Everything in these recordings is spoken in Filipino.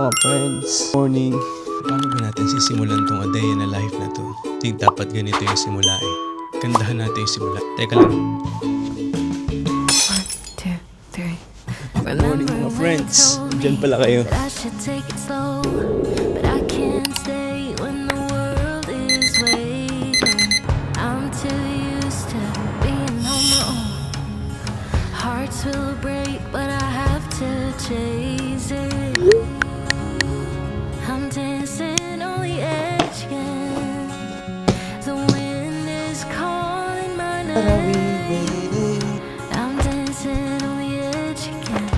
mga friends. Morning. Paano ba natin sisimulan tong a day in a life na to? Think dapat ganito yung simula eh. Gandahan natin yung simula. Teka lang. 1, 2, 3. Good morning mga friends. Diyan pala kayo. Hearts will break, but I have to chase it. I'm dancing on the edge again. The wind is calling my name. I'm dancing on the edge again.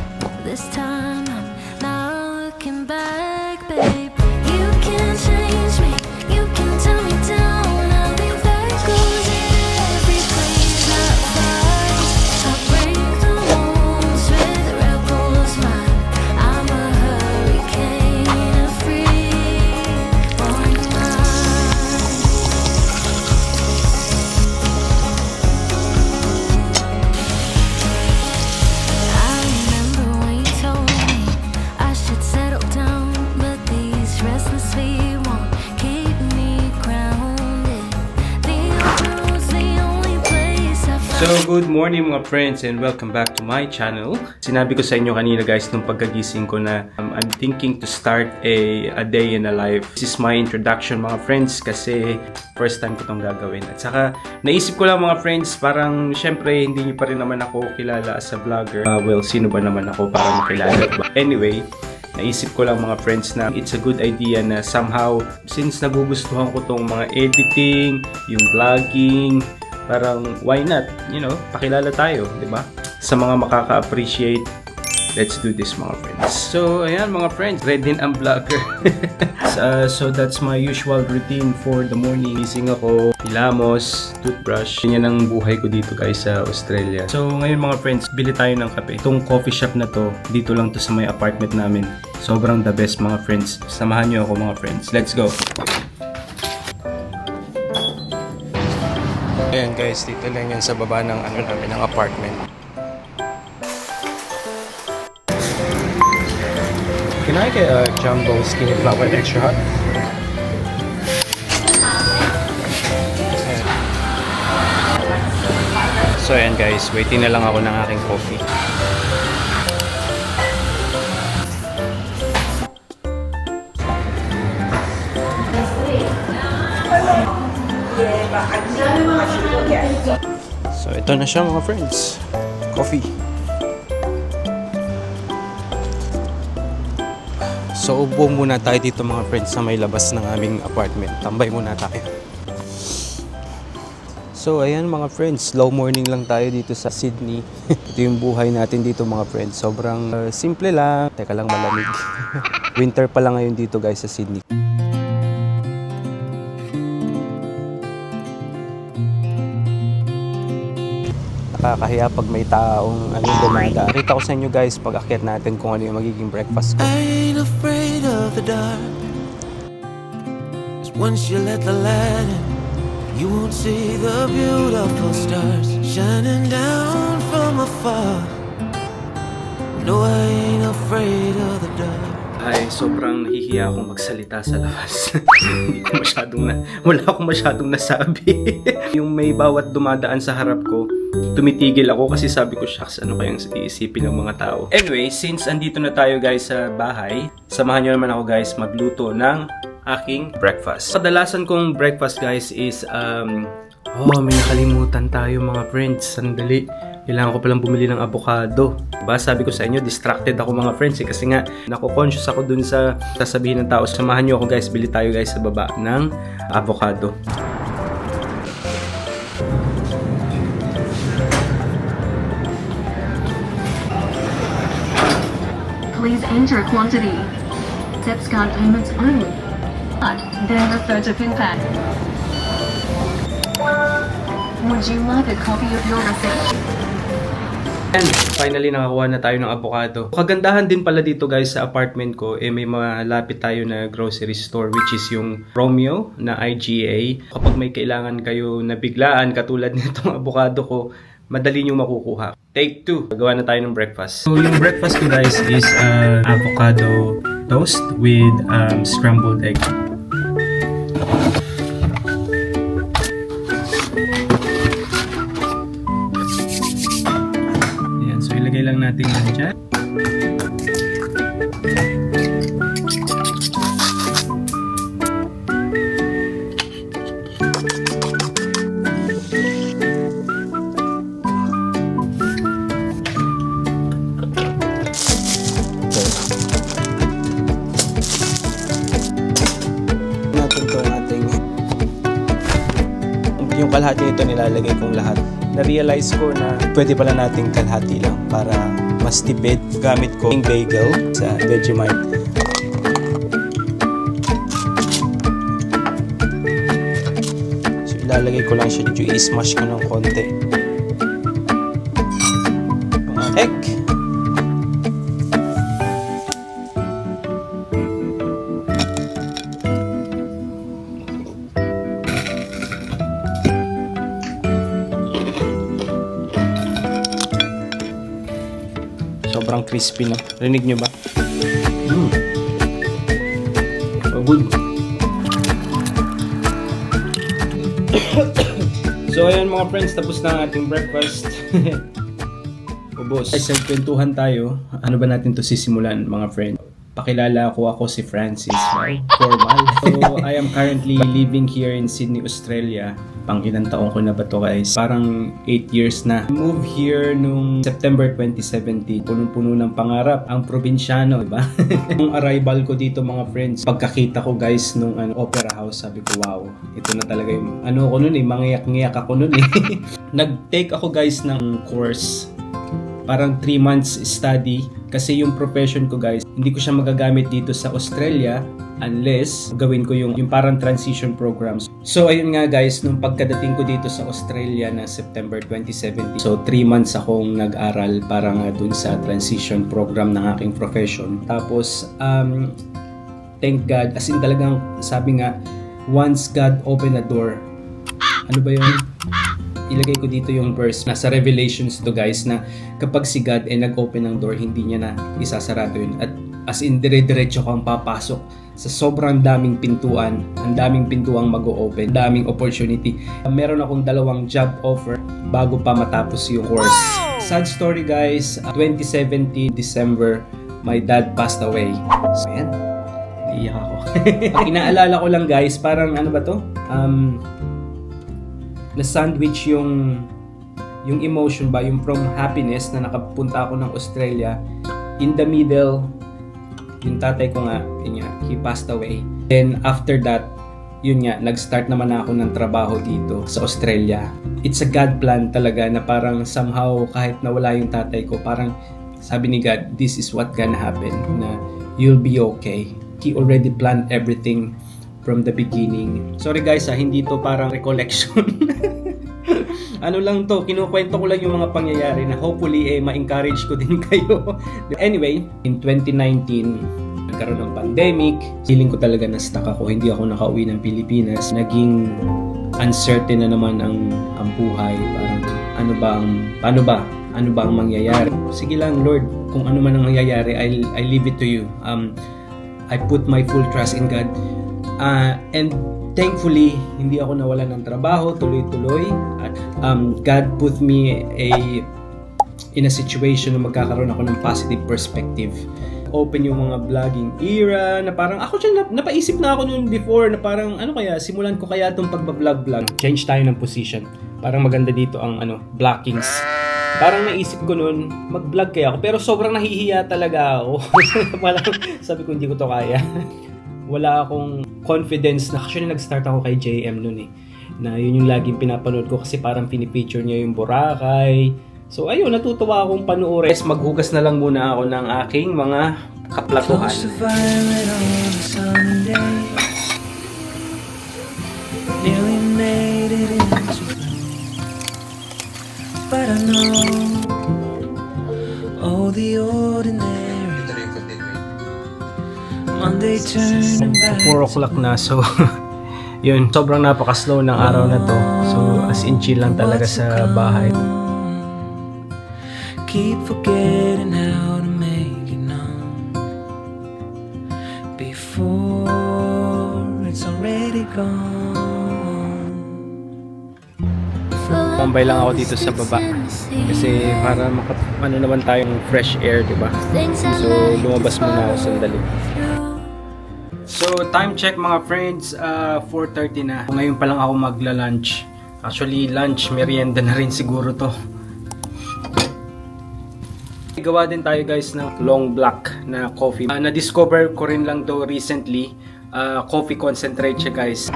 This time I'm not looking back, babe. You can change me, you can tell me down. I'll be back close in every place I find. I break the walls with rebels mind. I'm a hurricane of free on mind. I remember when you told me I should settle down, but these restless feet won't keep me grounded. The old road's the only place I find. So, good morning mga friends and welcome back to my channel. Sinabi ko sa inyo kanina guys nung pagkagising ko na I'm thinking to start a day in a life. This is my introduction mga friends kasi first time ko itong gagawin. At saka naisip ko lang mga friends, parang syempre hindi niyo pa rin naman ako kilala as a vlogger. Well, sino ba naman ako para makilala? Anyway, naisip ko lang mga friends na it's a good idea na somehow since nagugustuhan ko tong mga editing, yung vlogging, parang why not, pakilala tayo, di ba? Sa mga makaka-appreciate, let's do this mga friends. So, ayan mga friends, red din ang vlogger. So, that's my usual routine for the morning. Gising ako, hilamos, toothbrush. Yan ang buhay ko dito guys sa Australia. So, ngayon mga friends, bili tayo ng kape. Itong coffee shop na to, dito lang to sa may apartment namin. Sobrang the best mga friends. Samahan nyo ako mga friends. Let's go! Ayan guys, dito lang yan sa baba ng namin, ng apartment. Can I get a jumbo skinny flower extra hot? So ayan guys, waiting na lang ako ng aking coffee. So ito na siya mga friends. Coffee. So upo muna tayo dito mga friends sa may labas ng aming apartment. Tambay muna tayo. So ayan mga friends, slow morning lang tayo dito sa Sydney. Ito yung buhay natin dito mga friends. Sobrang simple lang. Teka lang, malamig. Winter pa lang ngayon dito guys sa Sydney. Nakakahiya pag may taong dumada. Kita ko sa inyo guys pag akyat natin kung ano yung magiging breakfast ko. I ain't afraid of the dark. 'Cause once you let the light in, you won't see the beautiful stars shining down from afar. No, I ain't afraid of the dark. Ay, sobrang nahihiya akong magsalita sa labas. Hindi ko wala akong masyadong nasabi. Yung may bawat dumadaan sa harap ko, tumitigil ako kasi sabi ko, shucks, ano kayang iisipin ng mga tao. Anyway, since andito na tayo guys sa bahay, samahan nyo naman ako guys magluto ng aking breakfast. Kadalasan kong breakfast guys is, may nakalimutan tayo mga friends. Sandali. Kailangan ko palang bumili ng avocado. Diba? Sabi ko sa inyo, distracted ako mga friends kasi nga, nako-conscious ako dun sa sasabihin ng tao. Samahan nyo ako guys, bili tayo guys sa baba ng avocado. Please enter quantity. Accepts card payments only. Then refer to PIN pad. Would you like a copy of your receipt? And finally nakakuha na tayo ng avocado. Kagandahan din pala dito guys sa apartment ko, may malapit tayo na grocery store which is yung Romeo na IGA. Kapag may kailangan kayo na biglaan katulad nitong avocado ko, madali nyo makukuha. Take 2. Gagawa na tayo ng breakfast. So yung breakfast ko guys is avocado toast with scrambled egg. Ayan, so ilagay lang natin yan dyan. Natin to ating yung kalahati nito nilalagay kong lahat. Na-realize ko na pwede pala nating kalahati lang para mas tipid. Gamit ko yung bagel sa Vegemite. So ilalagay ko lang siya dito, i-smash ko ng konti. Yung egg. Sobrang crispy na. Rinig nyo ba? So good. So ayun mga friends, tapos na ang ating breakfast. Ubos. Ay, nagkwentuhan tayo. Ano ba natin to sisimulan mga friends? Pakilala ako si Francis. Right? Formal. So I am currently living here in Sydney, Australia. Pang ilang taon ko na ba to guys? Parang 8 years na. I moved here nung September 2017. Punong-puno ng pangarap. Ang probinsyano, diba? Nung arrival ko dito mga friends, pagkakita ko guys nung opera house, sabi ko wow, ito na talaga yung ko nun mangiyak-ngiyak ako nun Nag-take ako guys ng course. Parang 3 months study. Kasi yung profession ko guys, hindi ko siya magagamit dito sa Australia unless gawin ko yung parang transition programs. So ayun nga guys, nung pagkadating ko dito sa Australia na September 2017, so 3 months akong nag-aral para nga dun sa transition program ng aking profession. Tapos thank God, as in talagang sabi nga, once God open a door, ano ba yun? Ilagay ko dito yung verse. Nasa Revelations to guys na kapag si God nag-open ng door, hindi niya na isasarado yun. At as in dire-diretso kang papasok sa sobrang daming pintuan. Ang daming pintuang mag-o-open. Daming opportunity. Meron akong 2 job offer bago pa matapos yung course. Sad story guys, 2017 December, my dad passed away. So yan, naiiyak ako. Inaalala ko lang guys, parang ano ba to? Na-sandwich yung emotion ba, yung from happiness na nakapunta ako ng Australia. In the middle, yung tatay ko nga, he passed away. Then after that, yun nga, nag-start naman ako ng trabaho dito sa Australia. It's a God plan talaga na parang somehow kahit nawala yung tatay ko, parang sabi ni God, this is what gonna happen, na you'll be okay. He already planned everything from the beginning. Sorry guys hindi to parang recollection. Ano lang to, kinukwento ko lang yung mga pangyayari na hopefully ma-encourage ko din kayo. Anyway, in 2019, nagkaroon ng pandemic. Feeling ko talaga na-stuck ako. Hindi ako nakauwi ng Pilipinas. Naging uncertain na naman ang buhay. Parang paano ba ang mangyayari? Sige lang Lord, kung ano man ang mangyayari, I leave it to you. I put my full trust in God. And thankfully, hindi ako nawalan ng trabaho, tuloy-tuloy. At God put me in a situation na magkakaroon ako ng positive perspective. Open yung mga vlogging era na parang ako siya napaisip na ako noon before na parang simulan ko kaya itong pagbablog-vlog. Change tayo ng position. Parang maganda dito ang blockings. Parang naisip ko noon, mag-vlog kaya ako pero sobrang nahihiya talaga ako. Parang sabi ko hindi ko to kaya. Wala akong confidence na actually nag-start ako kay JM noon na yun yung laging pinapanood ko kasi parang pinipicture niya yung Boracay. So ayun, natutuwa akong panoorin. Maghugas na lang muna ako ng aking mga kaplatuhan. But I know all the ordinary Monday turning back 4 o'clock na, so yun, sobrang napaka-slow ng araw na to. So as in chill lang talaga sa bahay. Keep forgetting how to make it known. Tambay lang ako dito sa baba kasi para ano naman tayong fresh air, di ba? So lumabas muna ako sandali. So time check mga friends, 4:30 na. Ngayon pa lang ako magla-lunch. Actually lunch, merienda na rin siguro to. Gawa din tayo guys ng long black na coffee. Na-discover ko rin lang to recently. Coffee concentrate siya guys.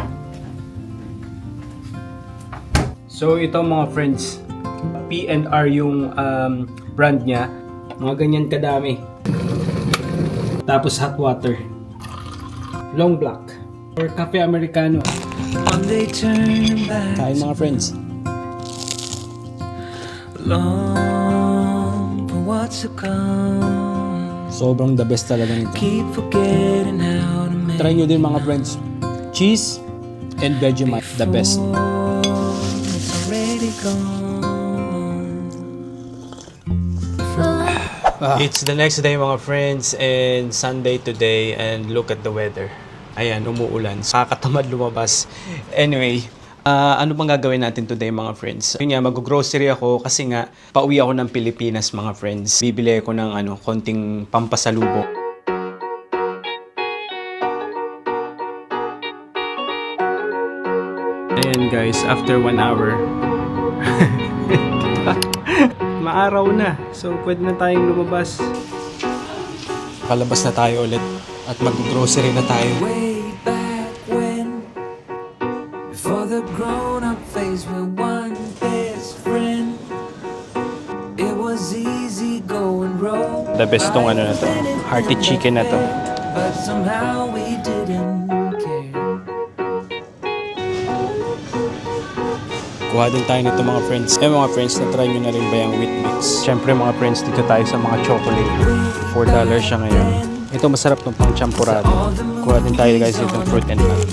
So ito mga friends, P&R yung brand niya. Mga ganyan kadami. Tapos hot water. Long black or cafe americano. Kain mga friends. Long for what's to come. Sobrang the best talaga nito. Keep forgetting how to make. Try nyo din mga friends. Cheese and Vegemite, the best. It's already gone. It's the next day mga friends and Sunday today and look at the weather. Ayan, umuulan. Kakatamad lumabas. Anyway, ano bang gagawin natin today mga friends? Yun nga, mag-grocery ako kasi nga pauwi ako ng Pilipinas mga friends. Bibili ako ng konting pampasalubong. Ayan guys, after 1 hour. Maaraw na. So, pwede na tayong lumabas. Palabas na tayo ulit at mag-grocery na tayo. Way back when, before the grown-up phase, we're one best friend. It was easy going roll. The best tong na to. Hearty chicken na to. But somehow we didn't care. Kuha din tayo nito mga friends. Mga friends, na-try nyo na rin ba yung wheat mix? Siyempre mga friends, dito tayo sa mga chocolate. $4 siya ngayon. Ito masarap ng pang champurado. Kuha din tayo guys itong fruit and nut.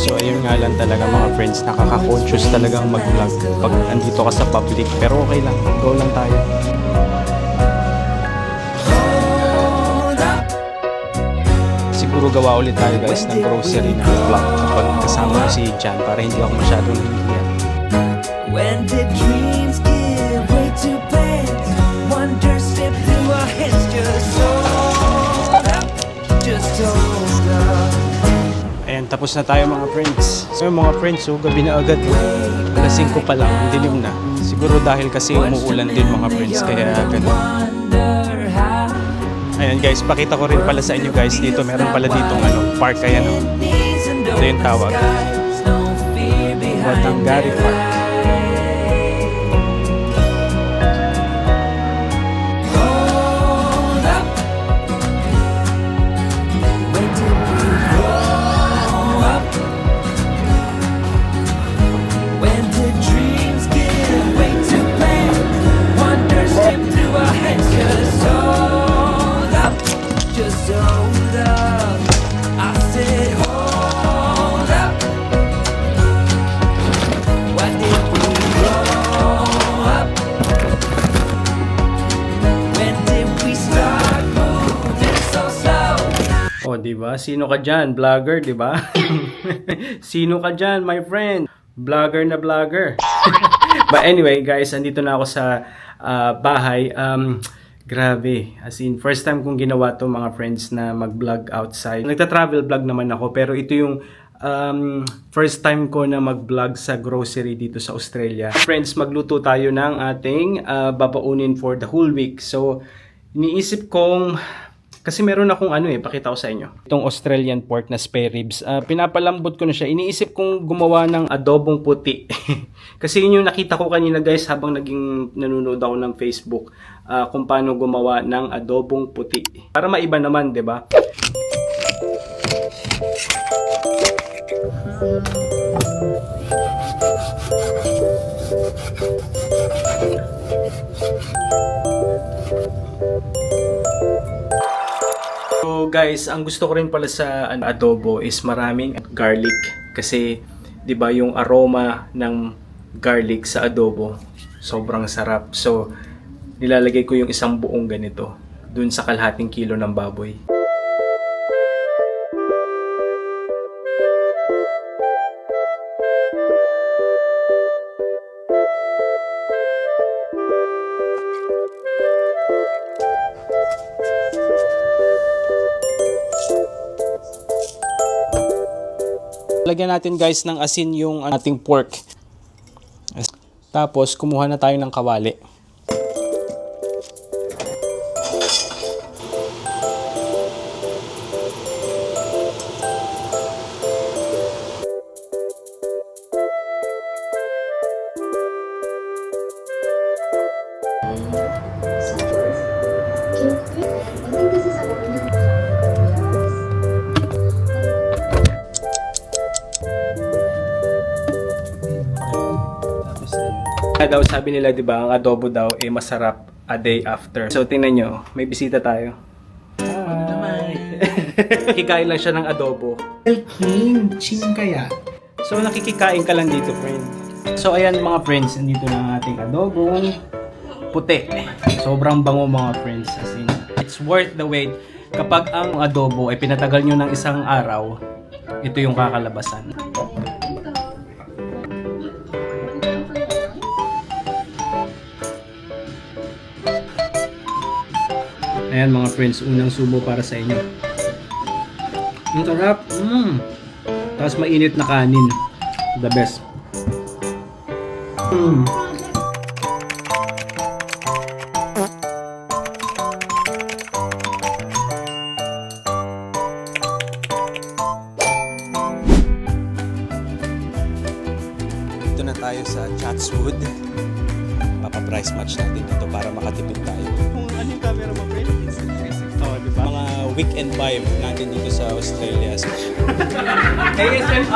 So ayun nga lang talaga mga friends, nakaka-conscious talagang mag-vlog pag andito ka sa public. Pero okay lang, go lang tayo. Siguro gawa ulit tayo guys ng grocery na vlog kapag kasama ko si Jan para hindi ako masyadong hingiyan. When did dreams give way to plans? Wonder slipped through our heads. Just hold up, just hold up. Ayan, tapos na tayo mga friends. So mga friends, gabi na agad. Alas 5 pa lang, dilim na. Siguro dahil kasi umuulan din mga friends, kaya ganun. Ayan guys, pakita ko rin pala sa inyo guys dito. Meron pala ditong park, ayan o. Ito yung tawag. Batanggari Park. Diba? Sino ka dyan? Vlogger, diba? Sino ka dyan, my friend? Vlogger na vlogger. But anyway, guys, andito na ako sa bahay. Grabe. As in, first time kong ginawa to mga friends na mag-vlog outside. Nagta-travel vlog naman ako, pero ito yung first time ko na mag-vlog sa grocery dito sa Australia. Friends, magluto tayo ng ating babaunin for the whole week. So, iniisip kong kasi meron akong pakita ko sa inyo. Itong Australian pork na spare ribs. Pinapalambot ko na siya. Iniisip kong gumawa ng adobong puti. Kasi yun yung nakita ko kanina guys habang nanonood ako ng Facebook. Kung paano gumawa ng adobong puti. Para maiba naman, di ba? So guys, ang gusto ko rin pala sa adobo is maraming garlic kasi 'di ba yung aroma ng garlic sa adobo sobrang sarap. So nilalagay ko yung isang buong ganito. dun sa kalahating kilo ng baboy. Lagyan natin guys ng asin yung ating pork. Tapos kumuha na tayo ng kawali. Daw sabi nila 'di ba, ang adobo daw ay masarap a day after. So tingnan nyo, may bisita tayo. Kikain lang siya ng adobo. King, ching kaya. So nakikikain ka lang dito, friend. So ayan mga friends, nandito na ang ating adobong puti. Sobrang bango mga friends. As in, it's worth the wait. Kapag ang adobo ay pinatagal nyo ng isang araw, ito yung kakalabasan. Ayan mga friends, unang subo para sa inyo. Ang sarap. Tapos mainit na kanin. The best. Dito na tayo sa Chatswood. Papa-price match natin dito para makatipid tayo. Kung ano yung camera mo, friend? It's 360. Oh, diba? Mga weekend vibe natin dito sa Australia. ASM.